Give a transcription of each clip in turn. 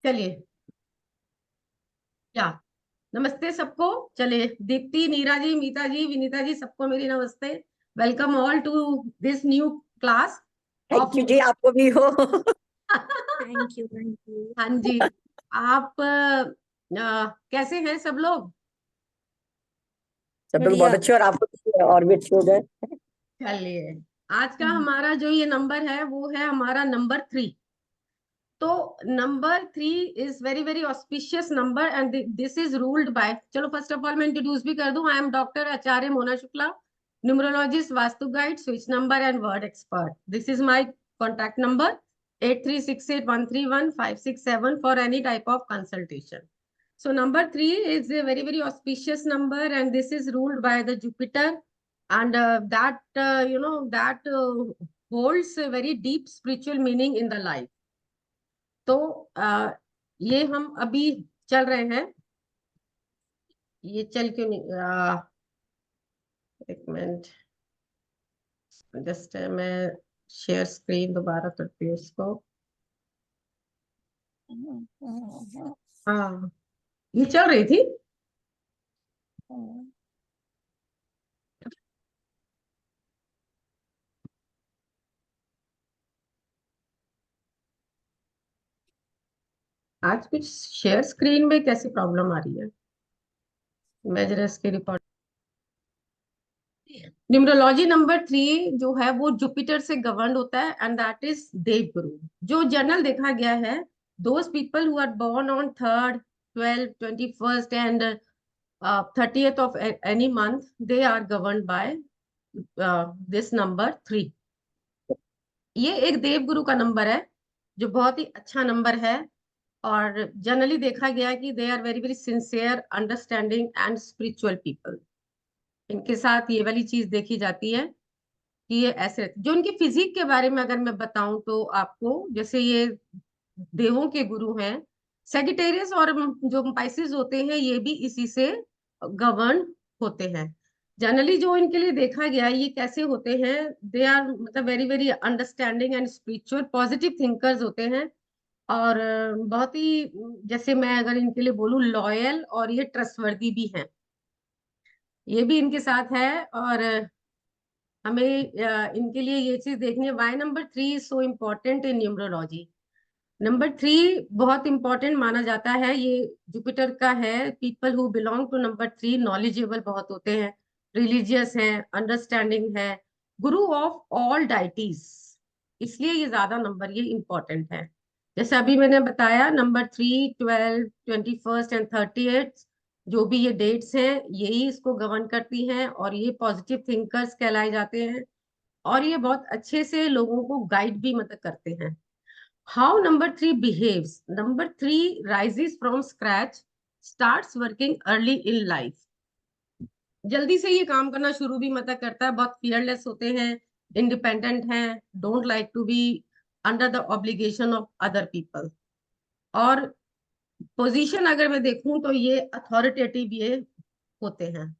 चलिए, क्या नमस्ते सबको। चलिए, दीप्ति, नीरा जी, मीता जी, विनीता जी, सबको मेरी नमस्ते। Welcome all to this new class of thank you ji, आपको भी हो। Thank you thank you. हाँ जी। आप कैसे हैं सब लोग? सब लोग बहुत बढ़िया। अच्छे, और आपको भी और भी अच्छे हो जाए। चलिए, आज का हमारा जो ये नंबर है वो है हमारा नंबर 3। तो number 3 is very very auspicious number and this is ruled by, चलो फर्स्ट ऑफ ऑल मैं इंट्रोड्यूस भी कर दूं। I am doctor Acharya Mona Shukla, numerologist, vastu guide, switch number and word expert. This is my contact number 8368131567 for any type of consultation. So number 3 is a very very auspicious number and this is ruled by the Jupiter, and that that holds a very deep spiritual meaning in the life. तो ये हम अभी चल रहे हैं। ये चल क्यों नहीं एक मिनट, जस्ट मैं शेयर स्क्रीन दोबारा करती हूँ इसको। हाँ, ये चल रही थी। आज कुछ शेयर स्क्रीन में कैसी प्रॉब्लम आ रही है? मैं जरा इसकी रिपोर्ट। न्यूमरोलॉजी नंबर 3 जो है वो जुपिटर से गवर्न होता है एंड दैट इज देवगुरु। जो जनरल देखा गया है, those people who are born on 3rd, 12th, 21st and 30th of any month, they are governed by this number 3. ये एक देवगुरु का नंबर है जो बहुत ही अच्छा नंबर है, और जनरली देखा गया है कि they are very very sincere, understanding and spiritual people. इनके साथ ये वाली चीज देखी जाती है कि ये ऐसे, जो इनके फिजिक के बारे में अगर मैं बताऊं तो आपको, जैसे ये देवों के गुरु हैं सेजिटेरियस, और जो पाइसेस होते हैं ये भी इसी से गवर्न होते हैं। जनरली जो इनके लिए देखा गया ये कैसे होते हैं, दे आर मतलब very very understanding and spiritual, positive thinkers होते हैं, और बहुत ही, जैसे मैं अगर इनके लिए बोलूं, लॉयल, और ये ट्रस्टवर्दी भी हैं। ये भी इनके साथ है। और हमें इनके लिए ये चीज देखनी है, why number 3 is so important in numerology. Number 3 बहुत इंपॉर्टेंट माना जाता है, ये जुपिटर का है। People who belong to number 3 knowledgeable बहुत होते हैं, रिलीजियस हैं, अंडरस्टैंडिंग है, गुरु ऑफ ऑल डाइटीज, इसलिए ये ज्यादा नंबर ये इंपॉर्टेंट है। जैसे अभी मैंने बताया, नंबर 3, 12, 21st एंड 38, जो भी ये डेट्स हैं यही इसको गवर्न करती हैं, और ये पॉजिटिव थिंकर्स कहलाए जाते हैं, और ये बहुत अच्छे से लोगों को गाइड भी मतलब करते हैं। How number 3 behaves? Number 3 rises from scratch, starts working early in life. जल्दी से ये काम करना शुरू भी मतलब करता है, बहुत फियरलेस होते हैं, इंडिपेंडेंट हैं, don't like to be under the obligation of other people. और पोजीशन अगर मैं देखूं तो ये अथॉरिटेटिव ये होते हैं।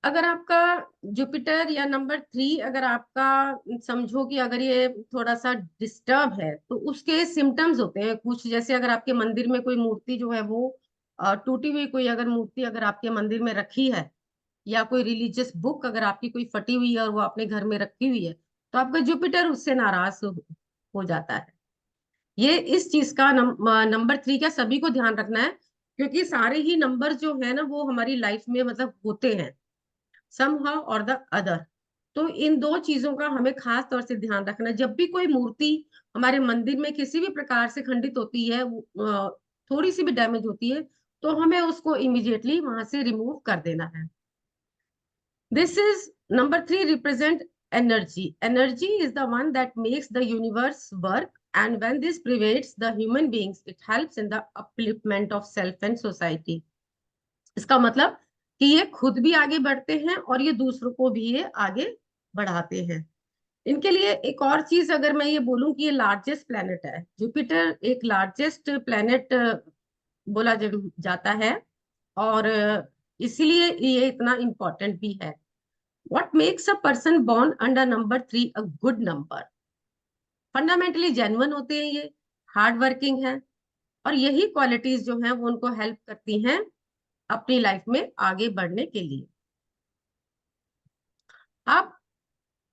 अगर आपका जुपिटर या नंबर 3 अगर आपका, समझो कि अगर ये थोड़ा सा डिस्टर्ब है तो उसके सिम्टम्स होते हैं कुछ, जैसे अगर आपके मंदिर में कोई मूर्ति जो है वो टूटी हुई, कोई अगर मूर्ति अगर आपके मंदिर में रखी है, या कोई रिलीजियस बुक अगर आपकी कोई फटी हुई है और वो अपने घर में रखी हुई है, तो आपका जुपिटर उससे नाराज हो जाता है। ये इस चीज का नंबर 3 का सभी को ध्यान रखना है, क्योंकि सारे ही नंबर जो है ना वो हमारी लाइफ में मतलब होते हैं somehow और द अदर। तो इन दो चीजों का हमें खास तौर से ध्यान रखना है। जब भी कोई मूर्ति हमारे मंदिर में किसी भी प्रकार से खंडित होती है, थोड़ी सी भी डैमेज होती है, तो हमें उसको इमीडिएटली वहां से रिमूव कर देना है। This is number 3 represent energy. Energy is the one that makes the universe work, and when this pervades the human beings, it helps in the upliftment of self and society. इसका मतलब कि ये खुद भी आगे बढ़ते हैं और ये दूसरों को भी ये आगे बढ़ाते हैं। इनके लिए एक और चीज अगर मैं ये बोलूं कि ये लार्जेस्ट प्लेनेट है, जुपिटर एक लार्जेस्ट प्लेनेट बोला जाता है, और इसीलिए ये इतना इंपॉर्टेंट भी है। What makes a person born under number 3 a good number? Fundamentally genuine होते हैं ये, हार्ड वर्किंग है, और यही क्वालिटीज जो हैं वो उनको हेल्प करती हैं अपनी लाइफ में आगे बढ़ने के लिए। अब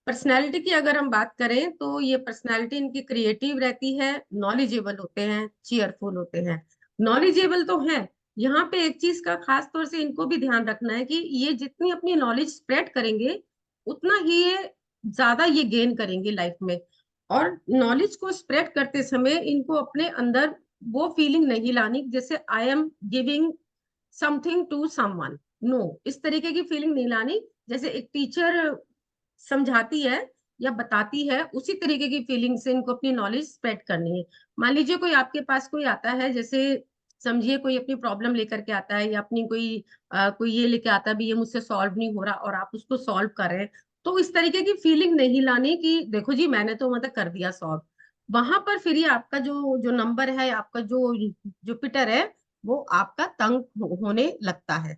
पर्सनैलिटी की अगर हम बात करें तो ये पर्सनैलिटी इनकी क्रिएटिव रहती है, नॉलेजेबल होते हैं, चीयरफुल होते हैं। नॉलेजेबल तो है, यहाँ पे एक चीज का खास तौर से इनको भी ध्यान रखना है कि ये जितनी अपनी नॉलेज स्प्रेड करेंगे उतना ही ये ज्यादा ये गेन करेंगे लाइफ में। और नॉलेज को स्प्रेड करते समय इनको अपने अंदर वो फीलिंग नहीं लानी जैसे I am giving something to someone, no, इस तरीके की फीलिंग नहीं लानी। जैसे एक टीचर समझाती है या बताती है उसी तरीके की फीलिंग से इनको अपनी नॉलेज स्प्रेड करनी है। मान लीजिए कोई आपके पास कोई आता है, जैसे समझिए कोई अपनी प्रॉब्लम लेकर के आता है या अपनी कोई ये लेके आता है भी ये मुझसे सॉल्व नहीं हो रहा और आप उसको सॉल्व कर रहे हैं, तो इस तरीके की फीलिंग नहीं लानी कि देखो जी मैंने तो मतलब कर दिया सॉल्व। वहां पर फिर ये आपका जो जो नंबर है, आपका जो जुपिटर है, वो आपका तंग होने लगता है।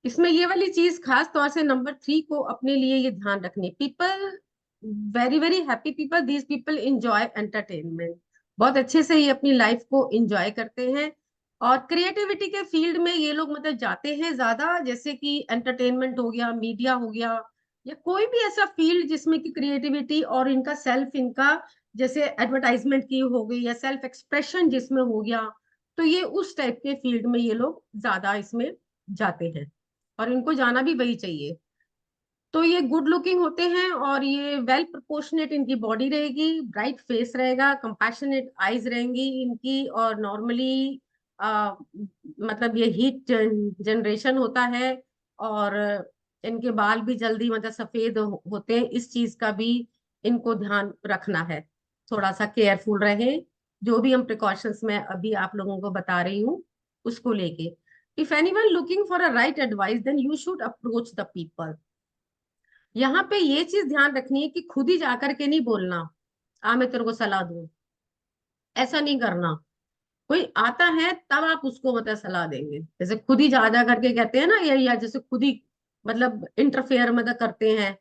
इसमें ये वाली चीज खास तौर से नंबर 3 को अपने लिए ये ध्यान रखनी, people very very happy people, these people enjoy entertainment, बहुत अच्छे से ये अपनी लाइफ को एंजॉय करते हैं। और क्रिएटिविटी के फील्ड में ये लोग मतलब जाते हैं ज्यादा, जैसे कि एंटरटेनमेंट हो गया, मीडिया हो गया, या कोई भी ऐसा फील्ड जिसमें कि क्रिएटिविटी और इनका सेल्फ, इनका जैसे एडवर्टाइजमेंट की हो गई या सेल्फ एक्सप्रेशन जिसमें हो गया, तो ये उस टाइप के फील्ड में ये लोग ज्यादा इसमें जाते हैं और इनको जाना भी वही चाहिए। तो ये गुड लुकिंग होते हैं और ये वेल प्रोपोर्शनेट इनकी बॉडी रहेगी, ब्राइट फेस रहेगा, कंपैशनेट आईज रहेंगी इनकी, और नॉर्मली मतलब ये हीट जनरेशन होता है, और इनके बाल भी जल्दी मतलब सफेद होते हैं, इस चीज का भी इनको ध्यान रखना है, थोड़ा सा केयरफुल रहे। जो भी हम प्रिकॉशंस मैं अभी आप लोगों को बता रही हूँ उसको लेके। If anyone looking for a right advice, then you should approach the people. यहाँ पे ये चीज ध्यान रखनी है कि खुद ही जाकर के नहीं बोलना आ मैं तेरे को सलाह दूं, ऐसा नहीं करना। कोई आता है तब आप उसको मतलब सलाह देंगे, जैसे खुद ही जा जा करके कहते हैं ना, या जैसे खुद ही मतलब इंटरफेयर मतलब करते हैं,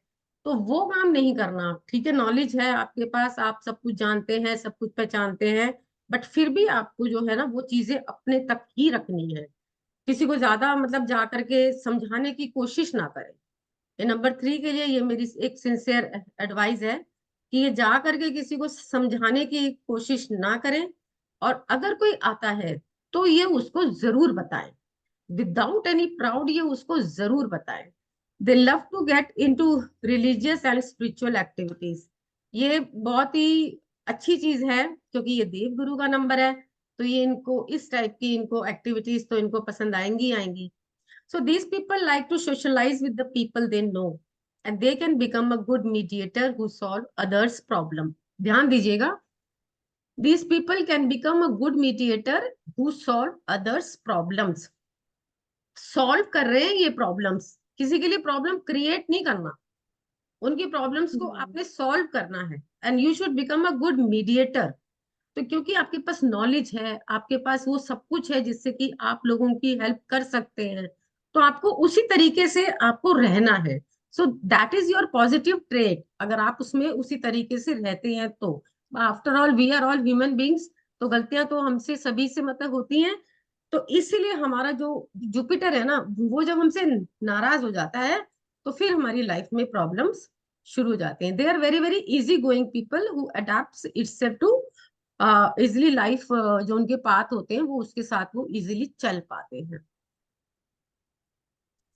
तो वो काम नहीं करना। ठीक है, नॉलेज है आपके पास, आप सब कुछ जानते हैं, सब कुछ पहचानते हैं, बट फिर भी आपको जो है ना वो चीजें अपने तक ही रखनी है, किसी को ज्यादा मतलब जा करके समझाने की कोशिश ना करें। ये नंबर 3 के लिए ये मेरी एक सिंसियर एडवाइस है कि ये जा करके किसी को समझाने की कोशिश ना करें, और अगर कोई आता है तो ये उसको जरूर बताएं, विदाउट एनी प्राउड, ये उसको जरूर बताएं। They love to get into religious and spiritual activities, ये बहुत ही अच्छी चीज है क्योंकि ये देव गुरु का नंबर है, तो ये इनको इस टाइप की इनको एक्टिविटीज तो इनको पसंद आएंगी आएंगी। So these people like to socialize with the people they know and they can become a good mediator who solve others' problem. ध्यान दीजिएगा, these people can become a good mediator who solve others' problems. Solve कर रहे हैं ये problems, किसी के लिए problem create नहीं करना, उनकी प्रॉब्लम्स को आपने सॉल्व करना है, and you should become a good mediator. तो क्योंकि आपके पास नॉलेज है, आपके पास वो सब कुछ है जिससे कि आप लोगों की हेल्प कर सकते हैं, तो आपको उसी तरीके से आपको रहना है। So that is your positive trait, अगर आप उसमें उसी तरीके से रहते हैं तो। After all we are all human beings, तो गलतियां तो हमसे सभी से मतलब होती हैं। तो इसीलिए हमारा जो जुपिटर है ना, वो जब हमसे नाराज हो जाता है तो फिर हमारी लाइफ में प्रॉब्लम्स शुरू हो जाते हैं। They are very very easy going people who adapt itself to easily life, जो उनके पाथ होते हैं वो उसके साथ वो इजिली चल पाते हैं।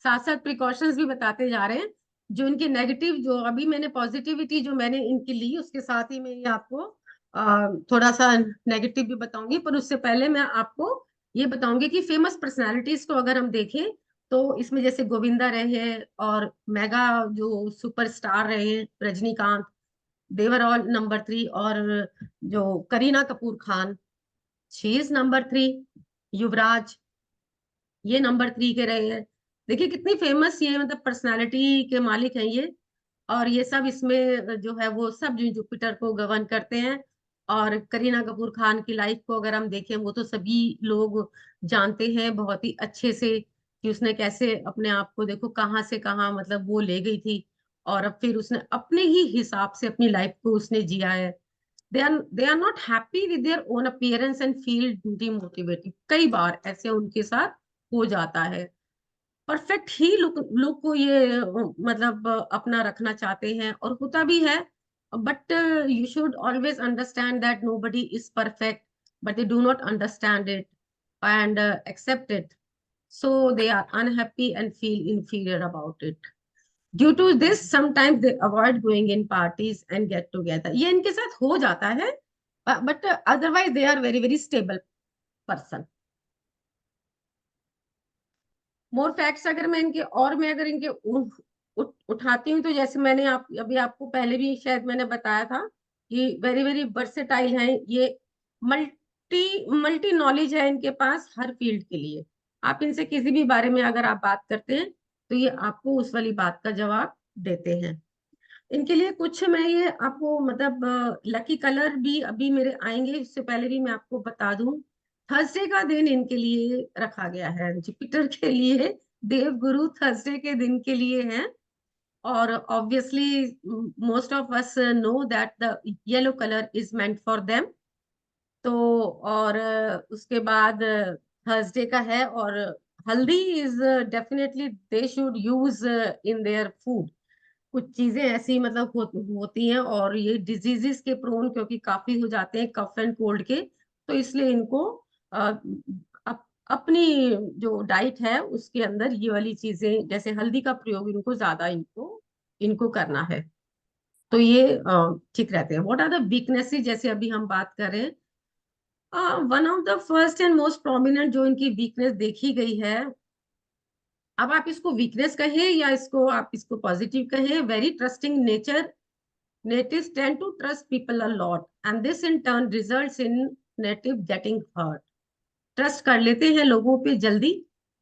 साथ साथ प्रिकॉशंस भी बताते जा रहे हैं, जो इनके नेगेटिव, जो अभी मैंने पॉजिटिविटी जो मैंने इनकी ली उसके साथ ही मैं ये आपको थोड़ा सा नेगेटिव भी बताऊंगी, पर उससे पहले मैं आपको ये बताऊंगी कि फेमस पर्सनालिटीज को अगर हम देखें तो इसमें जैसे गोविंदा रहे हैं और मेगा जो सुपरस्टार रहे हैं रजनीकांत, देवर ऑल नंबर 3, और जो Kareena Kapoor Khan, she is number 3, युवराज, ये नंबर 3 के रहे हैं। देखिए कितनी फेमस ये मतलब पर्सनालिटी के मालिक हैं ये, और ये सब इसमें जो है वो सब जो जुपिटर को गवर्न करते हैं। और करीना कपूर खान की लाइफ को अगर हम देखें, वो तो सभी लोग जानते हैं बहुत ही अच्छे से कि उसने कैसे अपने आप को देखो कहाँ से कहाँ मतलब वो ले गई थी, और अब फिर उसने अपने ही हिसाब से अपनी लाइफ को उसने जिया है। they are not happy with their own appearance and feel demotivated. कई बार ऐसे उनके साथ हो जाता है। परफेक्ट ही लुक को ये मतलब अपना रखना चाहते हैं और होता भी है, but you should always understand that nobody is perfect, but they do not understand it and accept it, so they are unhappy and feel inferior about it. Due to this sometimes they avoid going in parties and get together. ये इनके साथ हो जाता है, but otherwise they are very very stable person. More facts अगर मैं इनके और मैं अगर इनके उठाती हूँ, तो जैसे मैंने अभी आपको पहले भी शायद मैंने बताया था कि वेरी वेरी वर्सेटाइल हैं ये, मल्टी मल्टी नॉलेज है इनके पास हर फील्ड के लिए। आप इनसे किसी भी बारे में अगर आप बात करते हैं तो ये आपको उस वाली बात का जवाब देते हैं। इनके लिए कुछ मैं ये आपको मतलब लकी कलर भी अभी मेरे आएंगे, इससे पहले भी मैं आपको बता दूं, थर्सडे का दिन इनके लिए रखा गया है, जुपिटर के लिए देव गुरु थर्सडे के दिन के लिए है। और obviously most of us know that the yellow colour is meant for them. तो और उसके बाद थर्सडे का है, और हल्दी is definitely they should use in their food. कुछ चीजें ऐसी मतलब होती हैं, और ये डिजीजेस के प्रोन क्योंकि काफी हो जाते हैं कफ एंड कोल्ड के, तो इसलिए इनको अपनी जो डाइट है उसके अंदर ये वाली चीजें जैसे हल्दी का प्रयोग इनको ज्यादा इनको इनको करना है, तो ये ठीक रहते हैं। व्हाट आर द वीकनेसेस, जैसे अभी हम बात कर रहे हैं, one of the first and most prominent जो इनकी वीकनेस देखी गई है, अब आप इसको वीकनेस कहें या इसको आप इसको पॉजिटिव कहें, very trusting nature. Natives tend to trust people a lot, and this in turn results in native getting hurt. Trust कर लेते हैं लोगों पे जल्दी,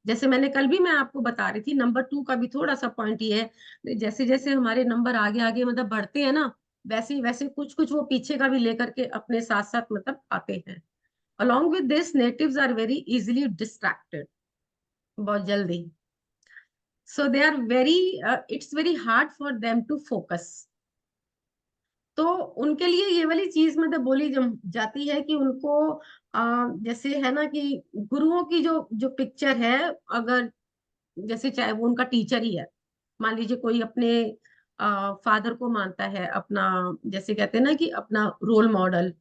जैसे मैंने कल भी मैं आपको बता रही थी। नंबर 2 का भी थोड़ा सा पॉइंट ये है, जैसे जैसे हमारे नंबर आगे आगे मतलब बढ़ते हैं ना, वैसे वैसे कुछ कुछ वो पीछे का भी लेकर के अपने साथ साथ मतलब आते हैं। Along with this, natives are very easily distracted, बहुत जल्दी। So they are very, it's very hard for them to focus. तो उनके लिए ये वाली चीज मतलब बोली जाती है कि उनको जैसे है ना कि गुरुओं की जो जो पिक्चर है, अगर जैसे चाहे वो उनका टीचर ही है, मान लीजिए कोई अपने फादर को मानता है अपना, जैसे कहते हैं ना कि अपना रोल मॉडल,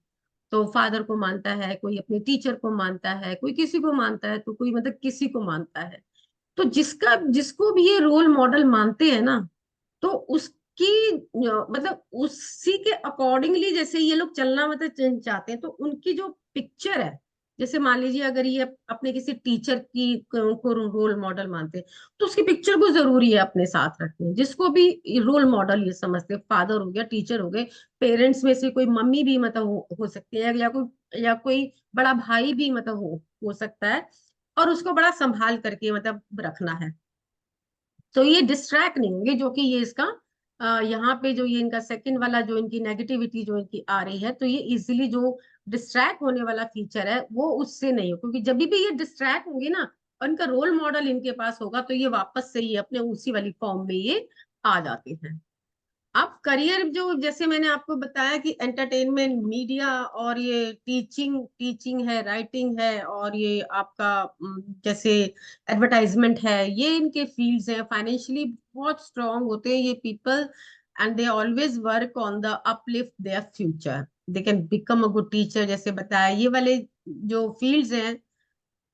तो फादर को मानता है, कोई अपने टीचर को मानता है, कोई किसी को मानता है, तो कोई मतलब किसी को मानता है। तो जिसका जिसको भी ये रोल मॉडल मानते हैं ना, तो उसकी मतलब उसी के अकॉर्डिंगली जैसे ये लोग चलना मतलब चाहते हैं, तो उनकी जो पिक्चर है, जैसे मान लीजिए अगर ये अपने किसी टीचर की को रोल मॉडल मानते हैं, तो उसकी पिक्चर को जरूरी है अपने साथ रखना। जिसको भी रोल मॉडल ये समझते हैं, फादर हो गया, टीचर हो गए, पेरेंट्स में से कोई मम्मी भी मतलब हो सकती है, या कोई बड़ा भाई भी मतलब हो सकता है, और उसको बड़ा संभाल करके मतलब रखना है। तो ये डिस्ट्रैक्ट नहीं होंगे, जो कि ये इसका यहाँ पे जो ये इनका सेकंड वाला जो इनकी नेगेटिविटी जो इनकी आ रही है, तो ये इजीली जो डिस्ट्रैक्ट होने वाला फीचर है वो उससे नहीं हो, क्योंकि जब भी ये डिस्ट्रैक्ट होंगे ना और इनका रोल मॉडल इनके पास होगा, तो ये वापस से ये अपने उसी वाली फॉर्म में ये आ जाते हैं। अब करियर जो जैसे मैंने आपको बताया कि एंटरटेनमेंट, मीडिया, और ये टीचिंग टीचिंग है, राइटिंग है, और ये आपका जैसे एडवर्टाइजमेंट है, ये इनके फील्ड्स हैं। फाइनेंशियली बहुत स्ट्रांग होते हैं ये people, and they always work on the uplift their future. They can become a good teacher, जैसे बताया ये वाले जो फील्ड्स हैं।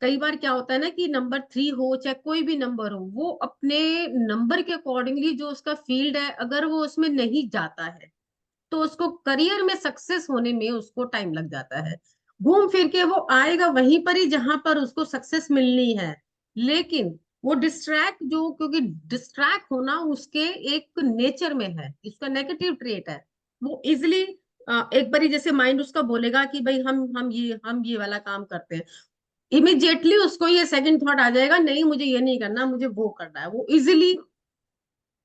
कई बार क्या होता है ना कि नंबर 3 हो चाहे कोई भी नंबर हो, वो अपने नंबर के अकॉर्डिंगली जो उसका फील्ड है, अगर वो उसमें नहीं जाता है, तो उसको करियर में सक्सेस होने में उसको टाइम लग जाता है। घूम फिर के वो आएगा वहीं पर ही जहां पर उसको सक्सेस मिलनी है, लेकिन वो डिस्ट्रैक्ट जो, क्योंकि डिस्ट्रैक्ट होना उसके एक नेचर में है, इसका नेगेटिव ट्रेट है। वो इजिली एक बारी जैसे माइंड उसका बोलेगा कि भाई हम ये वाला काम करते हैं, इमिडिएटली उसको ये सेकंड थॉट आ जाएगा, नहीं मुझे ये नहीं करना, मुझे वो करना है, वो इजिली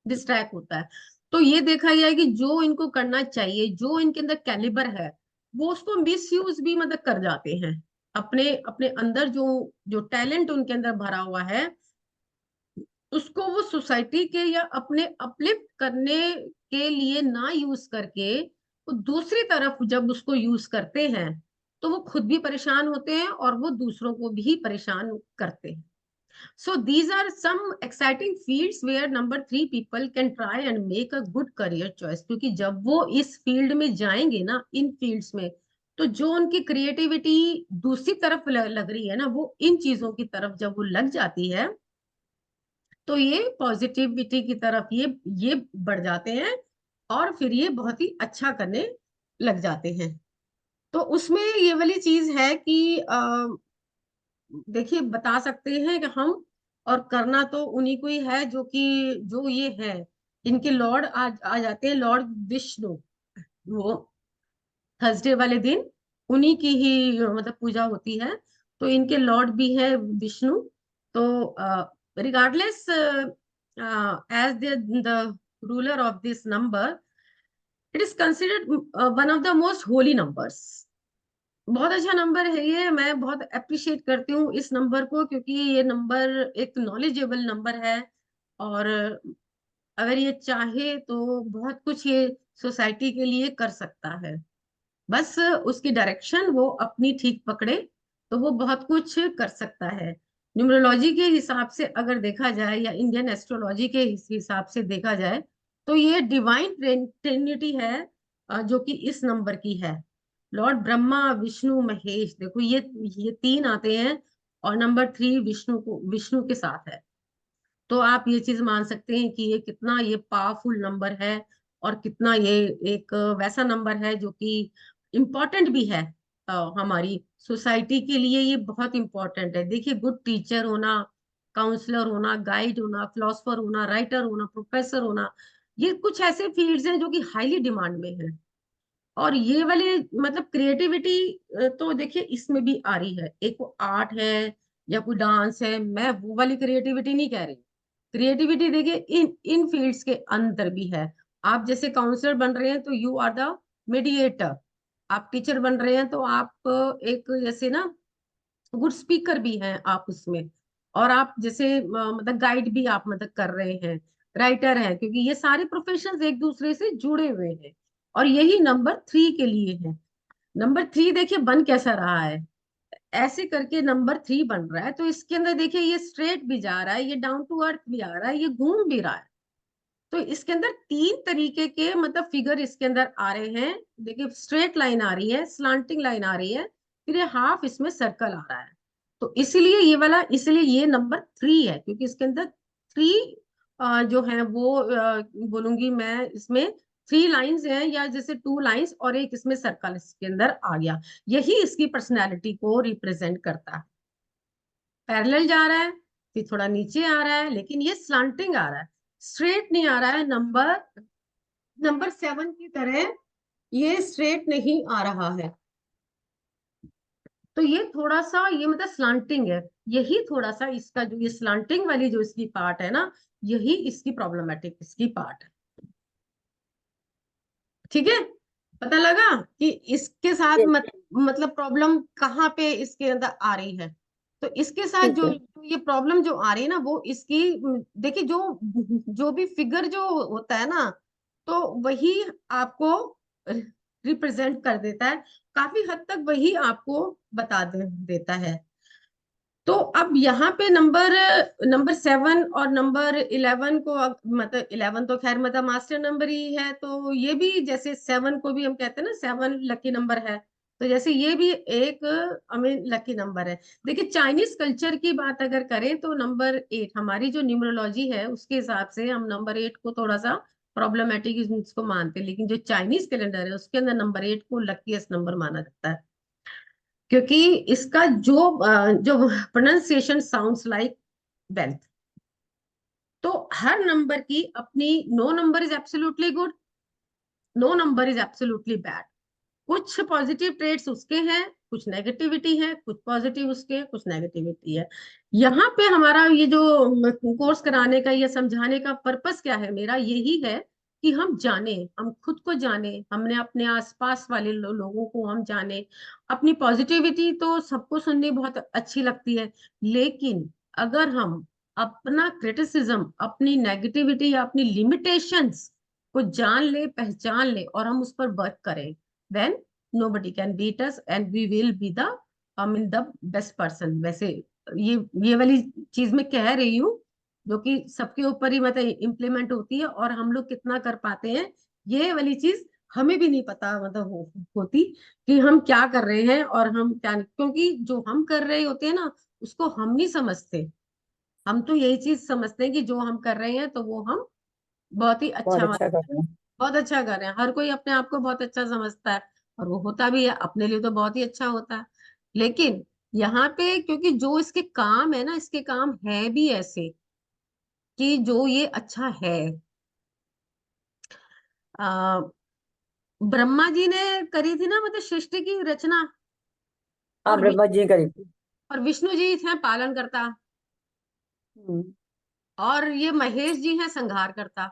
डिस्ट्रैक्ट होता है। तो ये देखा गया है कि जो इनको करना चाहिए, जो इनके अंदर कैलिबर है, वो उसको मिस यूज भी मतलब कर जाते हैं। अपने अपने अंदर जो जो टैलेंट उनके अंदर भरा हुआ है, उसको वो सोसाइटी के या अपने अपलिफ्ट करने के लिए ना यूज करके वो दूसरी तरफ जब उसको यूज करते हैं तो वो खुद भी परेशान होते हैं और वो दूसरों को भी परेशान करते हैं. So these are some exciting fields where number 3 people can try and make a good career choice. क्योंकि जब वो इस फील्ड में जाएंगे ना, इन फील्ड्स में, तो जो उनकी क्रिएटिविटी दूसरी तरफ लग रही है ना, वो इन चीजों की तरफ जब वो लग जाती है तो ये पॉजिटिविटी की तरफ ये बढ़ जाते हैं और फिर ये बहुत ही अच्छा करने लग जाते हैं. तो उसमें ये वाली चीज है कि देखिए बता सकते हैं कि हम, और करना तो उन्हीं को ही है जो कि जो ये है, इनके लॉर्ड आ जाते हैं, लॉर्ड विष्णु. वो थर्सडे वाले दिन उन्हीं की ही मतलब पूजा होती है, तो इनके लॉर्ड भी है विष्णु. तो regardless as the ruler of this number, it is considered one of the most holy numbers. बहुत अच्छा नंबर है ये, मैं बहुत अप्रिशिएट करती हूँ इस नंबर को, क्योंकि ये नंबर एक नॉलेजेबल नंबर है और अगर ये चाहे तो बहुत कुछ ये सोसाइटी के लिए कर सकता है. बस उसकी डायरेक्शन वो अपनी ठीक पकड़े तो वो बहुत कुछ कर सकता है. न्यूमरोलॉजी के हिसाब से अगर देखा जाए या इंडियन एस्ट्रोलॉजी के हिसाब से देखा जाए तो ये डिवाइन ट्रिनिटी है जो कि इस नंबर की है. लॉर्ड ब्रह्मा, विष्णु, महेश, देखो ये तीन आते हैं और नंबर 3 विष्णु के साथ है. तो आप ये चीज मान सकते हैं कि ये कितना ये पावरफुल नंबर है और कितना ये एक वैसा नंबर है जो कि इम्पोर्टेंट भी है. हमारी सोसाइटी के लिए ये बहुत इम्पोर्टेंट है. देखिए, गुड टीचर होना, काउंसलर होना, गाइड होना, फिलोसफर होना, राइटर होना, प्रोफेसर होना, ये कुछ ऐसे फील्ड्स हैं जो कि हाईली डिमांड में है. और ये वाले मतलब क्रिएटिविटी तो देखिए इसमें भी आ रही है. एक वो आर्ट है या कोई डांस है, मैं वो वाली क्रिएटिविटी नहीं कह रही. क्रिएटिविटी देखिए इन इन फील्ड्स के अंदर भी है. आप जैसे काउंसलर बन रहे हैं तो यू आर द मीडिएटर. आप टीचर बन रहे हैं तो आप एक जैसे ना गुड स्पीकर भी हैं आप उसमें. और आप जैसे मतलब गाइड भी आप मतलब कर रहे हैं, राइटर हैं, क्योंकि ये सारे प्रोफेशंस एक दूसरे से जुड़े हुए हैं. और यही नंबर 3 के लिए है. नंबर 3 देखिए बन कैसा रहा है, ऐसे करके नंबर 3 बन रहा है. तो इसके अंदर देखिए ये स्ट्रेट भी जा रहा है, ये डाउन टू अर्थ भी आ रहा है, ये घूम भी रहा है. तो इसके अंदर तीन तरीके के मतलब फिगर इसके अंदर आ रहे हैं. देखिए स्ट्रेट लाइन आ रही है, स्लांटिंग लाइन आ रही है, फिर ये हाफ इसमें सर्कल आ रहा है. तो इसीलिए ये वाला, इसलिए ये नंबर 3 है, क्योंकि इसके अंदर 3 जो है वो बोलूंगी मैं इसमें 3 लाइंस हैं, या जैसे 2 लाइंस और एक इसमें सर्कल इसके अंदर आ गया. यही इसकी पर्सनैलिटी को रिप्रेजेंट करता है. पैरेलल जा रहा है, फिर थोड़ा नीचे आ रहा है, लेकिन ये स्लांटिंग आ रहा है, स्ट्रेट नहीं आ रहा है. नंबर नंबर 7 की तरह ये स्ट्रेट नहीं आ रहा है. तो ये थोड़ा सा ये मतलब स्लांटिंग है. यही थोड़ा सा इसका जो ये स्लांटिंग वाली जो इसकी पार्ट है ना, यही इसकी प्रॉब्लमेटिक इसकी पार्ट है. ठीक है, पता लगा कि इसके साथ ठीक मतलब प्रॉब्लम कहाँ पे इसके अंदर आ रही है. तो इसके साथ ठीक जो है। ये प्रॉब्लम जो आ रही है ना, वो इसकी देखिए जो जो भी फिगर जो होता है ना, तो वही आपको रिप्रेजेंट कर देता है. काफी हद तक वही आपको देता है. तो अब यहाँ पे नंबर नंबर 7 और नंबर 11 को मतलब 11 तो खैर मतलब मास्टर नंबर ही है, तो ये भी जैसे 7 को भी हम कहते हैं ना 7 लकी नंबर है, तो जैसे ये भी एक लकी नंबर है. देखिए चाइनीज कल्चर की बात अगर करें तो नंबर 8 हमारी जो न्यूमरोलॉजी है उसके हिसाब से हम नंबर 8 को थोड़ा सा प्रॉब्लमेटिक इसको मानते हैं, लेकिन जो चाइनीज कैलेंडर है उसके अंदर नंबर 8 को लकीएस्ट नंबर माना जाता है, क्योंकि इसका जो प्रोनाउंसिएशन साउंड्स लाइक वेल्थ. तो हर नंबर की अपनी, no number is absolutely good, no number is absolutely bad. कुछ पॉजिटिव ट्रेड्स उसके हैं, कुछ नेगेटिविटी है, कुछ पॉजिटिव उसके, कुछ नेगेटिविटी है. यहाँ पे हमारा ये जो कोर्स कराने का या समझाने का पर्पस क्या है, मेरा यही है कि हम जाने, हम खुद को जाने, हमने अपने आसपास वाले लोगों को हम जाने. अपनी पॉजिटिविटी तो सबको सुननी बहुत अच्छी लगती है, लेकिन अगर हम अपना क्रिटिसिज्म, अपनी नेगेटिविटी या अपनी लिमिटेशंस को जान ले, पहचान ले और हम उस पर वर्क करें, then nobody can beat us and we will be the the best person। वैसे ये वाली चीज मैं कह रही हूँ जो कि सबके ऊपर ही मतलब इम्प्लीमेंट होती है, और हम लोग कितना कर पाते हैं ये वाली चीज हमें भी नहीं पता मतलब होती कि हम क्या कर रहे हैं और हम क्या नहीं, क्योंकि जो हम कर रहे होते हैं ना उसको हम नहीं समझते। हम तो यही चीज समझते हैं कि जो हम कर रहे हैं तो वो हम बहुत ही बहुत अच्छा अच्छा कर रहे हैं। बहुत अच्छा कर रहे हैं। हर कोई अपने आप को बहुत अच्छा समझता है और वो होता भी है, अपने लिए तो बहुत ही अच्छा होता है। लेकिन यहाँ पे क्योंकि जो इसके काम है ना, इसके काम है भी ऐसे कि जो ये अच्छा है। आ, ब्रह्मा जी ने करी थी ना मतलब सृष्टि की रचना, हाँ, और ब्रह्मा जी ने करी थी। और विष्णु जी थे पालन करता, हम्म, और ये महेश जी हैं संहार करता।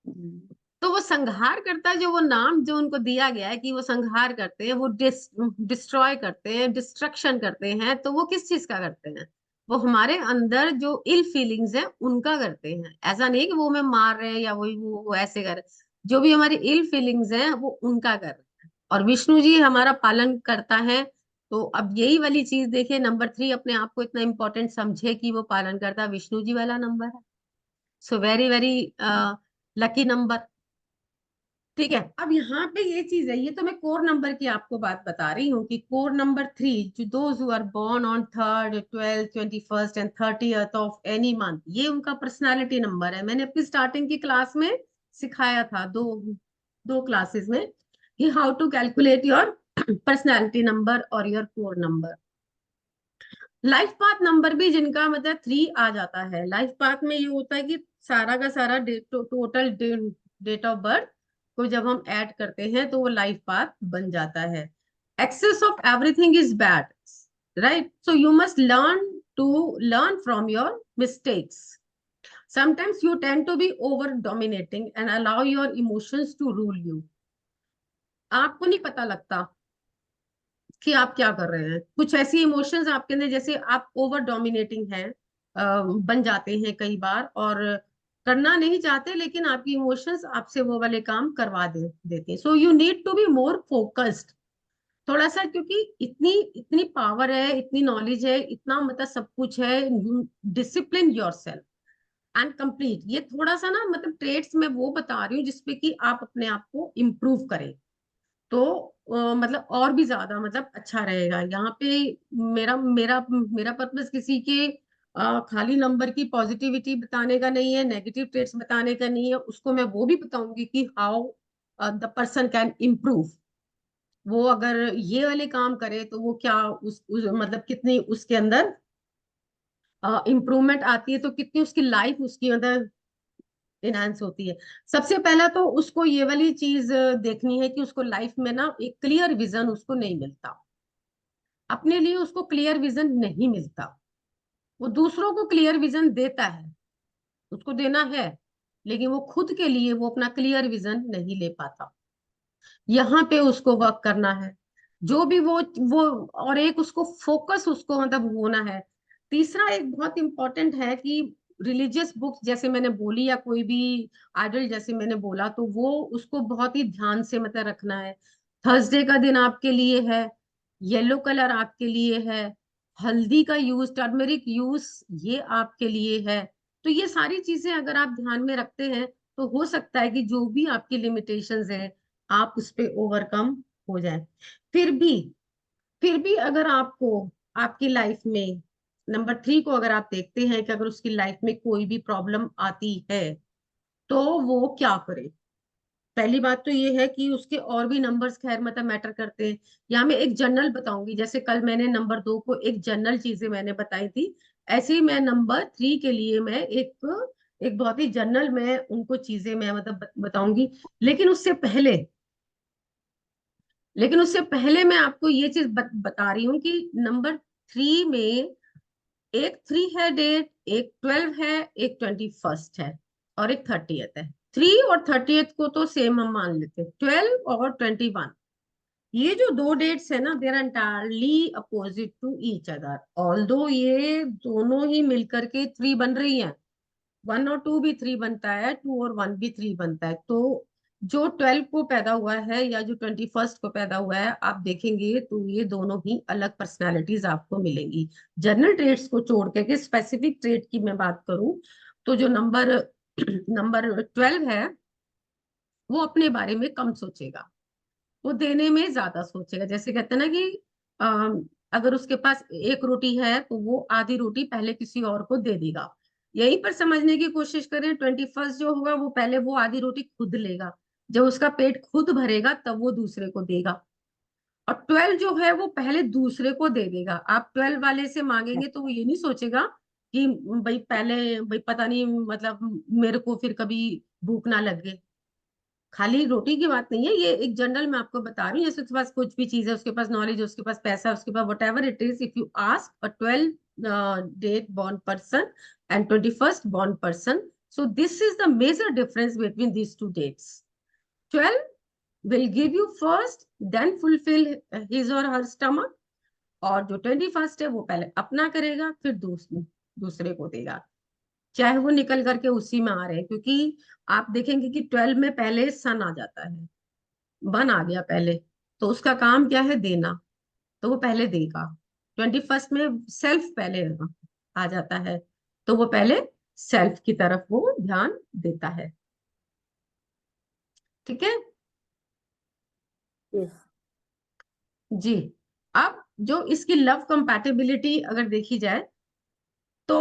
हम्म, तो वो संहार करता, जो वो नाम जो उनको दिया गया है कि वो संहार करते हैं, वो डिस्ट्रॉय करते हैं, डिस्ट्रक्शन करते हैं, तो वो किस चीज का करते हैं? वो हमारे अंदर जो इल फीलिंग्स हैं उनका करते हैं। ऐसा नहीं कि वो हमें मार रहे हैं या वो ऐसे कर रहे हैं। जो भी हमारी इल फीलिंग्स हैं वो उनका कर रहे हैं, और विष्णु जी हमारा पालन करता है। तो अब यही वाली चीज देखिए, नंबर 3 अपने आप को इतना इंपॉर्टेंट समझे कि वो पालन करता विष्णु जी वाला नंबर है। So very very lucky number. ठीक है, अब यहाँ पे ये चीज है, ये तो मैं कोर नंबर की आपको बात बता रही हूँ कि कोर नंबर 3 जो those who are born on 3rd 12th 21st and 30th of any month, ये उनका पर्सनालिटी नंबर है। मैंने अपनी स्टार्टिंग की क्लास में सिखाया था, दो दो क्लासेस में, कि how to calculate your personality number और your core number. Life path number भी जिनका मतलब 3 आ जाता है, लाइफ पाथ में ये होता है कि सारा का सारा टोटल डेट ऑफ बर्थ को जब हम ऐड करते हैं तो वो लाइफ पाथ बन जाता है। Excess of everything is bad, right? So you must learn from your mistakes. Sometimes you tend to be over dominating and allow your emotions to rule you। आपको नहीं पता लगता कि आप क्या कर रहे हैं। कुछ ऐसी इमोशंस आपके अंदर, जैसे आप ओवर डोमिनेटिंग हैं, बन जाते हैं कई बार, और करना नहीं चाहते लेकिन आपकी इमोशंस आपसे वो वाले काम करवा देते हैं। So you need to be more focused थोड़ा सा, क्योंकि इतनी इतनी पावर है, इतनी नॉलेज है, इतना मतलब सब कुछ है। डिसिप्लिन योरसेल्फ एंड कंप्लीट, ये थोड़ा सा ना मतलब ट्रेड्स में वो बता रही हूँ जिसपे कि आप अपने आप को इम्प्रूव करें, तो मतलब और भी ज्यादा मतलब अच्छा रहेगा। यहाँ पे मेरा मेरा मेरा पर्पस किसी के खाली नंबर की पॉजिटिविटी बताने का नहीं है, नेगेटिव ट्रेट्स बताने का नहीं है। उसको मैं वो भी बताऊंगी कि how the person can improve. वो अगर ये वाले काम करे तो वो क्या मतलब कितनी उसके अंदर इम्प्रूवमेंट आती है, तो कितनी उसकी लाइफ उसकी मतलब इनहांस होती है। सबसे पहला तो उसको ये वाली चीज देखनी है कि उसको लाइफ में ना एक क्लियर विजन उसको नहीं मिलता, अपने लिए उसको क्लियर विजन नहीं मिलता। वो दूसरों को क्लियर विजन देता है, उसको देना है, लेकिन वो खुद के लिए वो अपना क्लियर विजन नहीं ले पाता। यहाँ पे उसको वर्क करना है, जो भी वो और एक उसको फोकस उसको मतलब होना है। तीसरा एक बहुत इंपॉर्टेंट है कि रिलीजियस बुक्स जैसे मैंने बोली, या कोई भी आइडल जैसे मैंने बोला, तो वो उसको बहुत ही ध्यान से मतलब रखना है। थर्सडे का दिन आपके लिए है, येलो कलर आपके लिए है, हल्दी का यूज, टर्मरिक यूज ये आपके लिए है। तो ये सारी चीजें अगर आप ध्यान में रखते हैं तो हो सकता है कि जो भी आपकी लिमिटेशंस है आप उस पे ओवरकम हो जाए। फिर भी फिर भी अगर आपको आपकी लाइफ में नंबर 3 को अगर आप देखते हैं कि अगर उसकी लाइफ में कोई भी प्रॉब्लम आती है तो वो क्या करे। पहली बात तो ये है कि उसके और भी नंबर्स खैर मतलब मैटर करते हैं। यहाँ मैं एक जनरल बताऊंगी, जैसे कल मैंने नंबर 2 को एक जनरल चीजें मैंने बताई थी, ऐसे ही मैं नंबर 3 के लिए मैं एक एक बहुत ही जनरल मैं उनको चीजें मैं मतलब बताऊंगी। लेकिन उससे पहले लेकिन उससे पहले मैं आपको ये चीज बता रही हूँ कि नंबर 3 में एक 3 है डेट, एक 12 है, एक 21st है, और एक 30th है। 3 और 30th को तो सेम हम मान लेते हैं, 12 और 21, ये जो दो डेट्स है ना, they're entirely opposite to each other, although ये दोनों ही मिलकर के 3 बन रही हैं, 1 और 2 भी 3 बनता है, 2 और 1 भी 3 बनता है। तो जो 12 को पैदा हुआ है या जो 21 को पैदा हुआ है, आप देखेंगे तो ये दोनों ही अलग पर्सनालिटीज आपको मिलेंगी। जनरल ट्रेड्स को छोड़ के स्पेसिफिक ट्रेड की मैं बात करूं, तो जो नंबर नंबर 12 है, वो अपने बारे में कम सोचेगा, वो देने में ज्यादा सोचेगा। जैसे कहते हैं ना कि अगर उसके पास एक रोटी है तो वो आधी रोटी पहले किसी और को दे देगा। यहीं पर समझने की कोशिश करें, 21 जो होगा वो पहले वो आधी रोटी खुद लेगा, जब उसका पेट खुद भरेगा तब वो दूसरे को देगा। और 12 जो है वो पहले दूसरे को दे देगा। आप 12 वाले से मांगेंगे तो वो ये नहीं सोचेगा कि भाई पहले, भाई पता नहीं, मतलब मेरे को फिर कभी भूख ना लगे। खाली रोटी की बात नहीं है, ये एक जनरल मैं आपको बता रही हूँ। जैसे उसके पास कुछ भी चीज है, उसके पास नॉलेज है, उसके पास पैसा है, उसके पास whatever it is, if you ask a 12 date born person and 21st born person, so this is the major difference between these two dates. 12 will give you first, then fulfill his or her stomach, और जो 21st है वो पहले अपना करेगा फिर दूसरे को देगा, चाहे वो निकल करके उसी में आ रहे हैं। क्योंकि आप देखेंगे कि 12 में पहले सन आ जाता है, बन आ गया पहले, तो उसका काम क्या है, देना, तो वो पहले देगा। 21st में सेल्फ पहले आ जाता है, तो वो पहले सेल्फ की तरफ वो ध्यान देता है। ठीक है Yes. जी। अब जो इसकी लव कंपैटिबिलिटी अगर देखी जाए, तो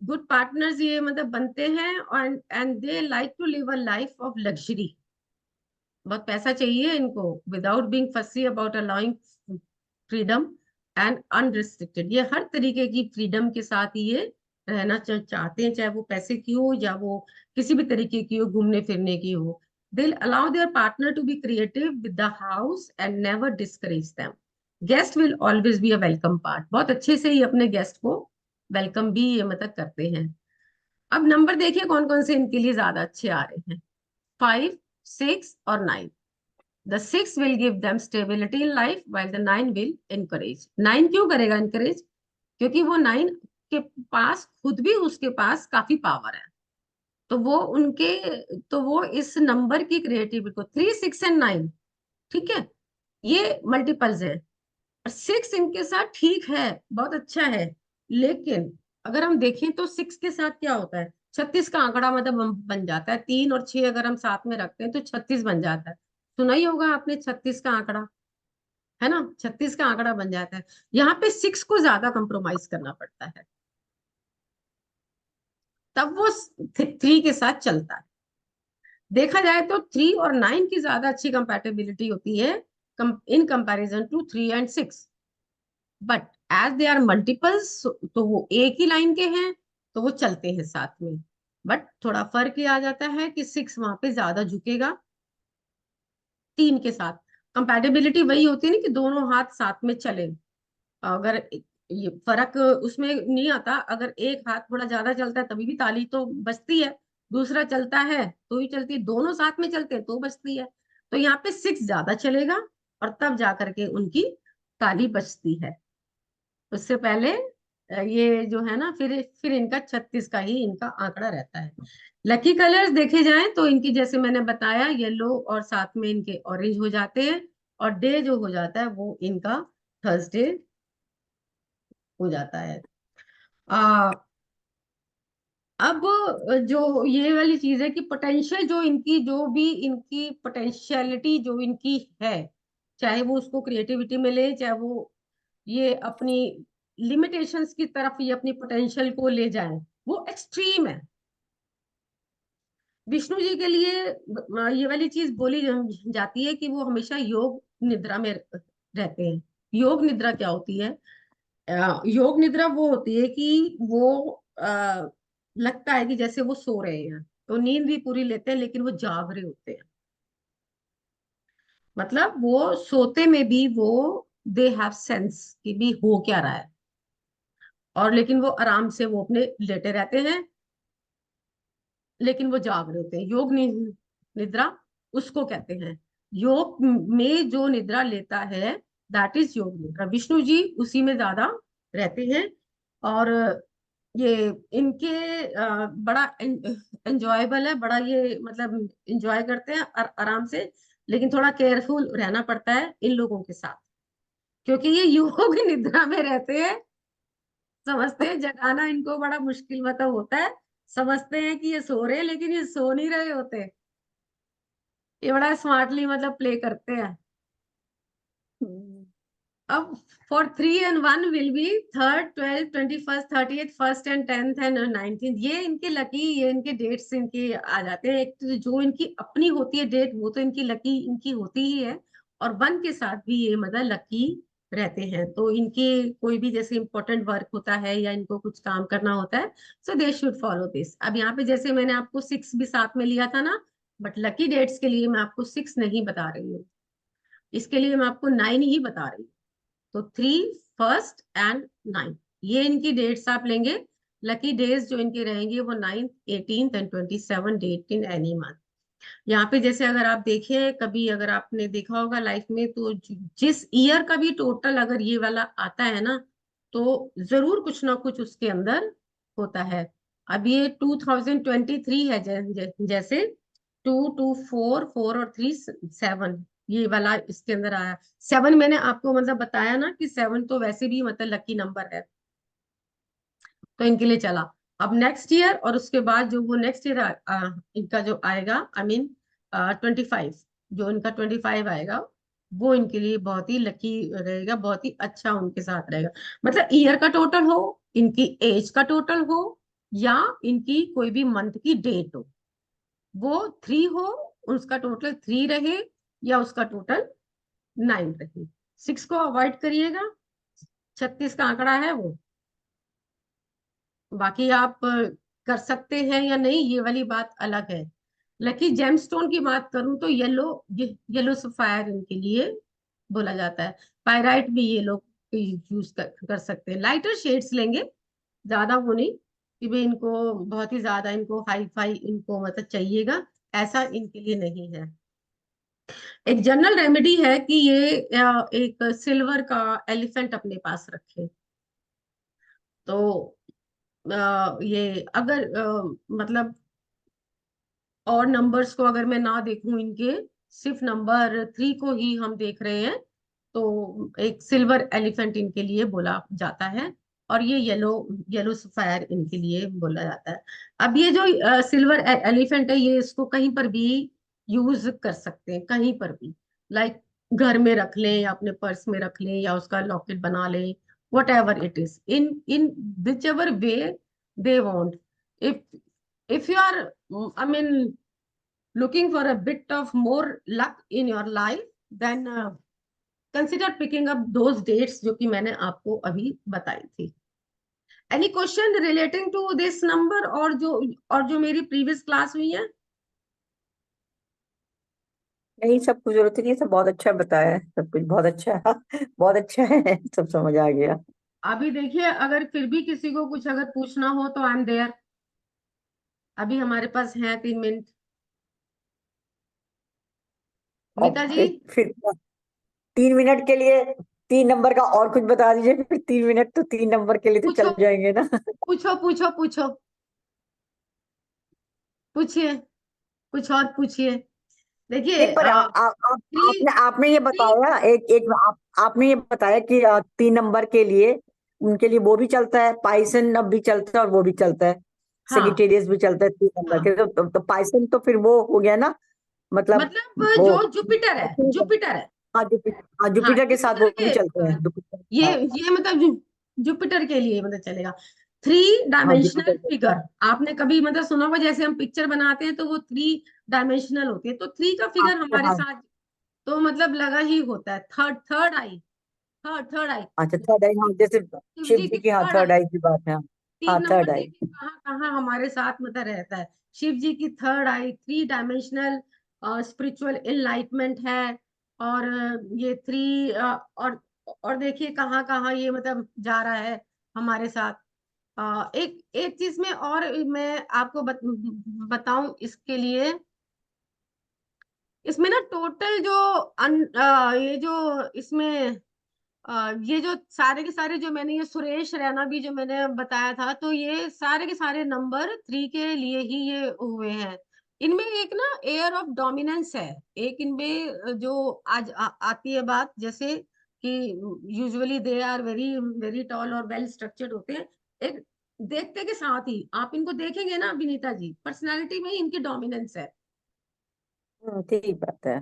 गुड पार्टनर्स ये मतलब बनते हैं, और and they like to live a life of luxury. बहुत पैसा चाहिए इनको, without being fussy about allowing freedom and unrestricted. ये हर तरीके की फ्रीडम के साथ ये रहना चाहते हैं, चाहे वो पैसे की हो या वो किसी भी तरीके की हो, घूमने फिरने की हो। They'll allow their partner to be creative with the house and never discourage them. Guest will always be a welcome part. बहुत अच्छे से ही अपने गेस्ट को वेलकम भी ये मतलब करते हैं। अब नंबर देखिए कौन कौन से इनके लिए ज्यादा अच्छे आ रहे हैं, 5, 6 और 9। The 6 will give them stability in life while the 9 will encourage. 9 क्यों करेगा encourage? क्योंकि वो 9 के पास खुद भी, उसके पास काफी पावर है, तो वो उनके, तो वो इस नंबर की क्रिएटिविटी को, 3, 6 एंड 9, ठीक है, ये मल्टीपल्स है। और 6 इनके साथ ठीक है, बहुत अच्छा है, लेकिन अगर हम देखें तो 6 के साथ क्या होता है, 36 का आंकड़ा मतलब बन जाता है। 3 और 6 अगर हम साथ में रखते हैं तो 36 बन जाता है। सुना ही होगा आपने 36 का आंकड़ा, है ना, 36 का आंकड़ा बन जाता है। यहाँ पे 6 को ज्यादा कंप्रोमाइज करना पड़ता है, तब वो 3 के साथ चलता है। देखा जाए तो 3 और 9 की ज्यादा अच्छी कंपैटिबिलिटी होती है in comparison to 3 and 6। But as they are multiples, तो वो एक ही लाइन के हैं, तो वो चलते हैं साथ में। बट थोड़ा फर्क ये आ जाता है कि 6 वहां पे ज्यादा झुकेगा 3 के साथ। कंपैटिबिलिटी वही होती है ना कि दोनों हाथ साथ में चले। अगर ये फर्क उसमें नहीं आता, अगर एक हाथ थोड़ा ज्यादा चलता है तभी भी ताली तो बजती है, दूसरा चलता है तो ही चलती है, दोनों साथ में चलते हैं तो बजती है। तो यहाँ पे 6 ज्यादा चलेगा और तब जाकर के उनकी ताली बजती है। उससे पहले ये जो है ना, फिर इनका 36 का ही इनका आंकड़ा रहता है। लकी कलर्स देखे जाएं तो इनकी, जैसे मैंने बताया, येलो और साथ में इनके ऑरेंज हो जाते हैं, और डे जो हो जाता है वो इनका थर्सडे हो जाता है। आ, अब जो ये वाली चीज है कि पोटेंशियल, जो इनकी, जो भी इनकी पोटेंशियलिटी जो इनकी है, चाहे वो उसको क्रिएटिविटी में ले, चाहे वो ये अपनी लिमिटेशंस की तरफ ये अपनी पोटेंशियल को ले जाए, वो एक्सट्रीम है। विष्णु जी के लिए ये वाली चीज बोली जाती है कि वो हमेशा योग निद्रा में रहते हैं। योग निद्रा क्या होती है? योग निद्रा वो होती है कि वो लगता है कि जैसे वो सो रहे हैं, तो नींद भी पूरी लेते हैं लेकिन वो जाग रहे होते हैं। मतलब वो सोते में भी वो, दे हैव सेंस कि भी हो क्या रहा है, और लेकिन वो आराम से वो अपने लेटे रहते हैं, लेकिन वो जाग रहे होते हैं। योग निद्रा उसको कहते हैं। योग में जो निद्रा लेता है, दैट इज योग निद्रा। विष्णु जी उसी में ज्यादा रहते हैं, और ये इनके बड़ा एंजॉयबल है, बड़ा ये मतलब एंजॉय करते हैं आराम से, लेकिन थोड़ा केयरफुल रहना पड़ता है इन लोगों के साथ, क्योंकि ये योग निद्रा में रहते हैं। समझते हैं जगाना इनको बड़ा मुश्किल मतलब होता है, समझते हैं कि ये सो रहे हैं लेकिन ये सो नहीं रहे होते, ये बड़ा स्मार्टली मतलब प्ले करते हैं। हम्म, अब for 3 and 1 will be 3rd 12th 21st 30th 1st and 10th and 19th, ये इनके लकी, ये इनके डेट्स इनके आ जाते हैं। एक तो जो इनकी अपनी होती है डेट वो तो इनकी लकी इनकी होती ही है, और 1 के साथ भी ये मतलब लकी रहते हैं। तो इनके कोई भी जैसे इंपॉर्टेंट वर्क होता है या इनको कुछ काम करना होता है, सो दे शुड फॉलो दिस। अब यहाँ पे जैसे मैंने आपको 6 भी साथ में लिया था ना, बट लकी डेट्स के लिए मैं आपको 6 नहीं बता रही हूँ, इसके लिए मैं आपको 9 ही बता रही हूँ। तो 3, 1st and 9, ये इनकी डेट्स आप लेंगे। लकी डेज जो इनके रहेंगे वो 9th 18th and 27 date in any month. यहाँ पे जैसे अगर आप देखें, कभी अगर आपने देखा होगा लाइफ में, तो जिस ईयर का भी टोटल अगर ये वाला आता है ना, तो जरूर कुछ ना कुछ उसके अंदर होता है। अब ये 2023 है, जैसे 2 2 4 4 और 3 7, ये वाला इसके अंदर आया। 7 मैंने आपको मतलब बताया ना कि 7 तो वैसे भी मतलब लकी नंबर है, तो इनके लिए चला। अब नेक्स्ट ईयर और उसके बाद जो वो नेक्स्ट ईयर इनका जो आएगा, आई मीन 25, जो इनका 25 आएगा, वो इनके लिए बहुत ही लकी रहेगा, बहुत ही अच्छा उनके साथ रहेगा। मतलब ईयर का टोटल हो, इनकी एज का टोटल हो, या इनकी कोई भी मंथ की डेट हो, वो 3 हो, उसका टोटल 3 रहे, या उसका टोटल 9 रहे। 6 को अवॉइड करिएगा, 36 का आंकड़ा है वो। बाकी आप कर सकते हैं या नहीं, ये वाली बात अलग है। लकी जेमस्टोन की बात करूं तो येलो सफायर इनके लिए बोला जाता है। पायराइट भी ये लोग यूज कर सकते हैं। लाइटर शेड्स लेंगे, ज्यादा वो नहीं कि भाई इनको बहुत ही ज्यादा इनको हाई फाई इनको मतलब चाहिएगा, ऐसा इनके लिए नहीं है। एक जनरल रेमेडी है कि ये एक सिल्वर का एलिफेंट अपने पास रखे। तो ये अगर मतलब और नंबर्स को अगर मैं ना देखूं इनके, सिर्फ नंबर 3 को ही हम देख रहे हैं, तो एक सिल्वर एलिफेंट इनके लिए बोला जाता है, और ये येलो येलो सफायर इनके लिए बोला जाता है। अब ये जो सिल्वर एलिफेंट है, ये इसको कहीं पर भी यूज कर सकते हैं, कहीं पर भी, लाइक घर में रख लें या अपने पर्स में रख लें या उसका लॉकेट बना लें, what ever it is, in which ever way they want. if you are I mean looking for a bit of more luck in your life, then consider picking up those dates जो कि मैंने आपको अभी बताई थी। Any question relating to this number, और जो मेरी प्रीवियस क्लास हुई है? नहीं, सब कुछ जरूरत नहीं है, सब बहुत अच्छा बताया है, सब कुछ बहुत अच्छा है। बहुत अच्छा है, सब समझ आ गया। अभी देखिए, अगर फिर भी किसी को कुछ अगर पूछना हो तो आई एम देयर। अभी हमारे पास है 3 मिनट। मीता और जी, फिर 3 मिनट के लिए 3 नंबर का और कुछ बता दीजिए, फिर 3 मिनट तो 3 नंबर के लिए तो पूछो चल जाएंगे ना। पूछो पूछो पूछो, पूछिए, कुछ और पूछिए। देखिए नहीं, पर थ्री आपने ये थ्री बताया, एक एक आपने ये बताया कि 3 नंबर के लिए उनके लिए वो भी चलता है, पाइसन अब भी चलता है और वो भी चलता है, हाँ सेजिटेरियस भी चलता है 3 नंबर हाँ, के, तो पाइसन तो फिर वो हो गया ना, मतलब मतलब वो। जो जुपिटर है, जुपिटर है। हाँ, जुपिटर, हाँ, हाँ जुपिटर के साथ जुपिटर वो के भी चलते हैं, जुपिटर। ये हाँ, ये मतलब जुपिटर के लिए मतलब चलेगा। थ्री हाँ, जुपिटर डायमेंशनल के फिगर, साथ। आपने कभी मतलब सुना होगा, जैसे हम पिक्चर बनाते हैं तो वो 3 डायमेंशनल होती है, तो 3 का हाँ, फिगर हमारे हाँ, साथ तो मतलब लगा ही होता है। थर्ड थर्ड आई, थर्ड आई, अच्छा, थर्ड आई, हाँ, जैसे शिव शिव जी जी की की, हाँ, थर्ड थर्ड आई। आई की बात है। हाँ, 3 नंबर थर्ड आई। देखिए कहाँ कहाँ हमारे साथ मतलब रहता है। शिव जी की थर्ड आई 3 डायमेंशनल स्पिरिचुअल एनलाइटमेंट है। और ये 3 और देखिए कहाँ कहाँ ये मतलब जा रहा है हमारे साथ। एक एक चीज में और मैं आपको बताऊं इसके लिए, इसमें ना टोटल जो ये जो इसमें ये जो सारे के सारे जो मैंने ये सुरेश रैना भी जो मैंने बताया था, तो ये सारे के सारे नंबर 3 के लिए ही ये हुए हैं। इनमें एक ना एयर ऑफ डोमिनेंस है, एक इनमें जो आज आती है बात, जैसे कि usually they are very very tall और वेल स्ट्रक्चर्ड होते हैं। एक देखते के साथ ही आप इनको देखेंगे ना विनीता जी, पर्सनालिटी में ही इनकी डोमिनेंस है, ठीक बात है।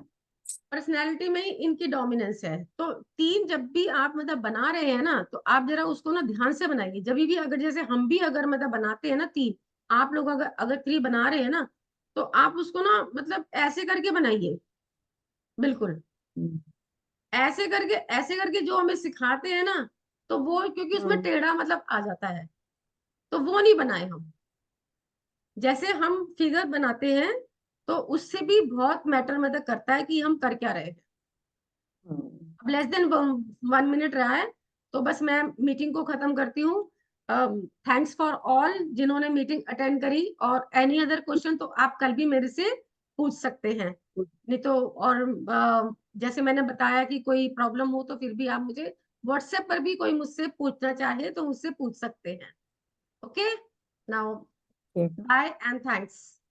पर्सनैलिटी में ही इनकी डोमिनेंस है। तो 3 जब भी आप मतलब बना रहे हैं ना, तो आप जरा उसको ना ध्यान से बनाइए। जब भी अगर जैसे हम भी अगर मतलब बनाते हैं ना 3, आप लोग अगर अगर 3 बना रहे हैं ना, तो आप उसको ना मतलब ऐसे करके बनाइए, बिल्कुल हम्म, ऐसे करके जो हमें सिखाते हैं ना, तो वो क्योंकि उसमें हम्म, टेढ़ा मतलब आ जाता है, तो वो नहीं बनाए हम। जैसे हम फिगर बनाते हैं, तो उससे भी बहुत मैटर मतलब करता है कि हम कर क्या रहे हैं। हम्म। अब लेस देन 1 मिनट रहा है, तो बस मैं मीटिंग को खत्म करती हूँ। थैंक्स फॉर ऑल जिन्होंने मीटिंग अटेंड करी, और एनी अदर क्वेश्चन तो आप कल भी मेरे से पूछ सकते हैं। नहीं तो और जैसे मैंने बताया कि कोई प्रॉब्लम हो तो फिर भी आप मुझे व्हाट्सएप पर भी कोई मुझसे पूछना चाहे तो मुझसे पूछ सकते हैं। ओके, नाउ ठीक। Bye and thanks.